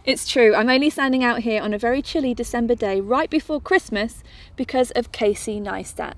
It's true, I'm only standing out here on a very chilly December day right before Christmas because of Casey Neistat.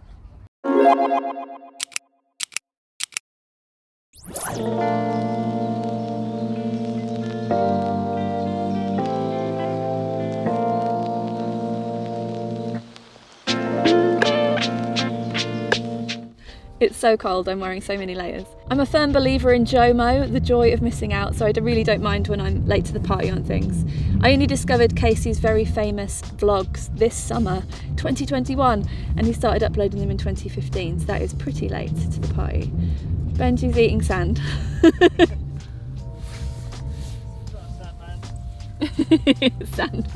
It's so cold, I'm wearing so many layers. I'm a firm believer in JOMO, the joy of missing out, so I really don't mind when I'm late to the party on things. I only discovered Casey's very famous vlogs this summer, 2021, and he started uploading them in 2015, so that is pretty late to the party. Benji's eating sand. Sandman.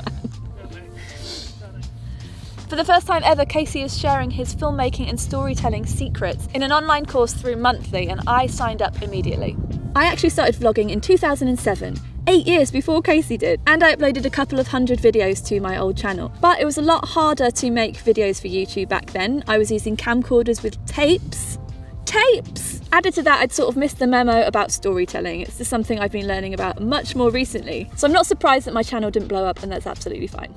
For the first time ever, Casey is sharing his filmmaking and storytelling secrets in an online course through Monthly, and I signed up immediately. I actually started vlogging in 2007, 8 years before Casey did, and I uploaded a couple of hundred videos to my old channel. But it was a lot harder to make videos for YouTube back then. I was using camcorders with tapes. Added to that, I'd sort of missed the memo about storytelling. It's just something I've been learning about much more recently. So I'm not surprised that my channel didn't blow up, and that's absolutely fine.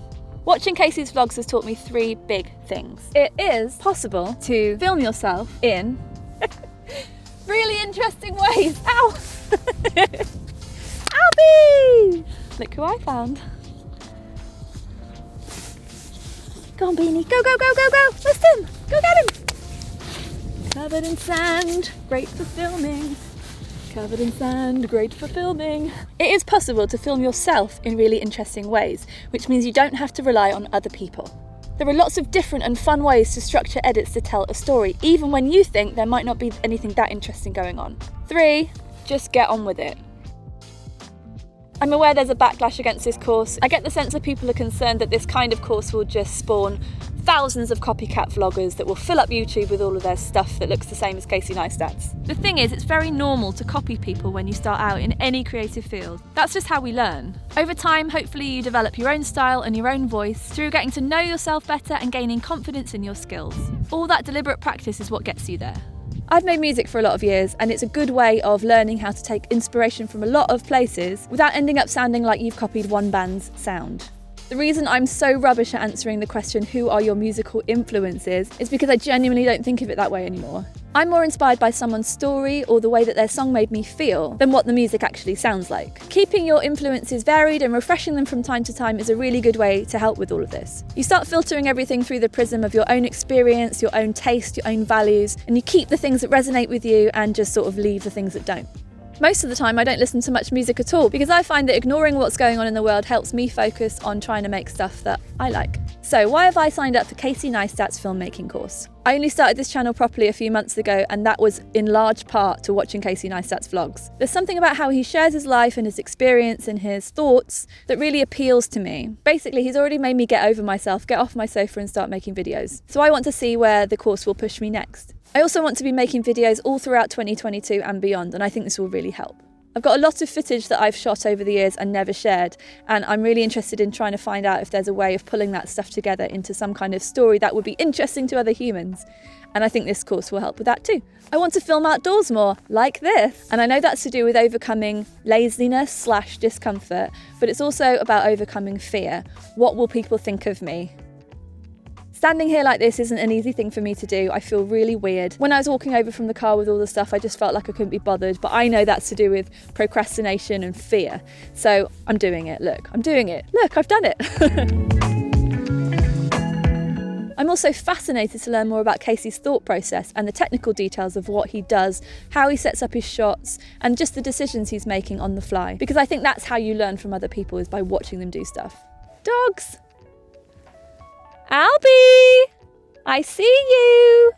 Watching Casey's vlogs has taught me 3 big things. It is possible to film yourself in really interesting ways. Ow! Albie! Look who I found. Go on, Beanie. Go, go, go, go, go! Listen! Go get him! Covered in sand, great for filming. Covered in sand, great for filming. It is possible to film yourself in really interesting ways, which means you don't have to rely on other people. There are lots of different and fun ways to structure edits to tell a story, even when you think there might not be anything that interesting going on. 3, just get on with it. I'm aware there's a backlash against this course. I get the sense that people are concerned that this kind of course will just spawn thousands of copycat vloggers that will fill up YouTube with all of their stuff that looks the same as Casey Neistat's. The thing is, it's very normal to copy people when you start out in any creative field. That's just how we learn. Over time, hopefully you develop your own style and your own voice through getting to know yourself better and gaining confidence in your skills. All that deliberate practice is what gets you there. I've made music for a lot of years, and it's a good way of learning how to take inspiration from a lot of places without ending up sounding like you've copied one band's sound. The reason I'm so rubbish at answering the question, who are your musical influences, is because I genuinely don't think of it that way anymore. I'm more inspired by someone's story or the way that their song made me feel than what the music actually sounds like. Keeping your influences varied and refreshing them from time to time is a really good way to help with all of this. You start filtering everything through the prism of your own experience, your own taste, your own values, and you keep the things that resonate with you and just sort of leave the things that don't. Most of the time I don't listen to much music at all because I find that ignoring what's going on in the world helps me focus on trying to make stuff that I like. So why have I signed up for Casey Neistat's filmmaking course? I only started this channel properly a few months ago, and that was in large part to watching Casey Neistat's vlogs. There's something about how he shares his life and his experience and his thoughts that really appeals to me. Basically, he's already made me get over myself, get off my sofa and start making videos. So I want to see where the course will push me next. I also want to be making videos all throughout 2022 and beyond, and I think this will really help. I've got a lot of footage that I've shot over the years and never shared, and I'm really interested in trying to find out if there's a way of pulling that stuff together into some kind of story that would be interesting to other humans. And I think this course will help with that too. I want to film outdoors more, like this. And I know that's to do with overcoming laziness/discomfort, but it's also about overcoming fear. What will people think of me? Standing here like this isn't an easy thing for me to do. I feel really weird. When I was walking over from the car with all the stuff, I just felt like I couldn't be bothered, but I know that's to do with procrastination and fear. So I'm doing it. Look, I'm doing it. Look, I've done it. I'm also fascinated to learn more about Casey's thought process and the technical details of what he does, how he sets up his shots, and just the decisions he's making on the fly. Because I think that's how you learn from other people, is by watching them do stuff. Dogs! Albie! I see you!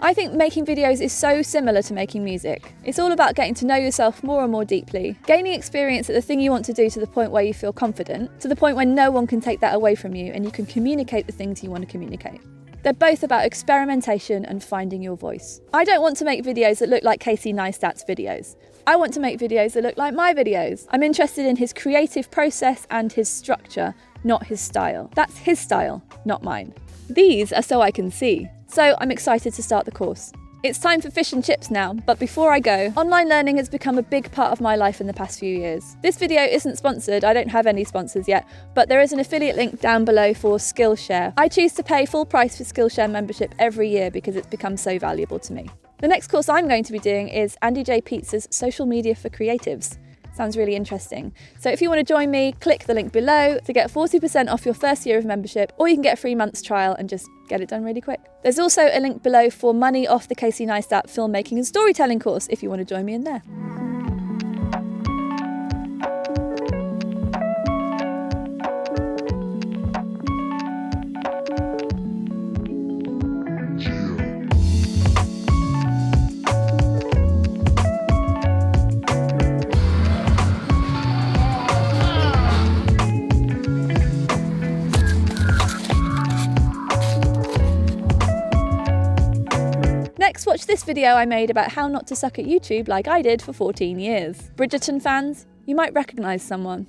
I think making videos is so similar to making music. It's all about getting to know yourself more and more deeply, gaining experience at the thing you want to do to the point where you feel confident, to the point where no one can take that away from you and you can communicate the things you want to communicate. They're both about experimentation and finding your voice. I don't want to make videos that look like Casey Neistat's videos. I want to make videos that look like my videos. I'm interested in his creative process and his structure, not his style. That's his style, not mine. These are so I can see. So I'm excited to start the course. It's time for fish and chips now, but before I go, online learning has become a big part of my life in the past few years. This video isn't sponsored, I don't have any sponsors yet, but there is an affiliate link down below for Skillshare. I choose to pay full price for Skillshare membership every year because it's become so valuable to me. The next course I'm going to be doing is Andy J. Pietz's Social Media for Creatives. Sounds really interesting. So if you want to join me, click the link below to get 40% off your first year of membership, or you can get a 3 months trial and just get it done really quick. There's also a link below for money off the Casey Neistat filmmaking and storytelling course if you want to join me in there. Next, watch this video I made about how not to suck at YouTube like I did for 14 years. Bridgerton fans, you might recognise someone.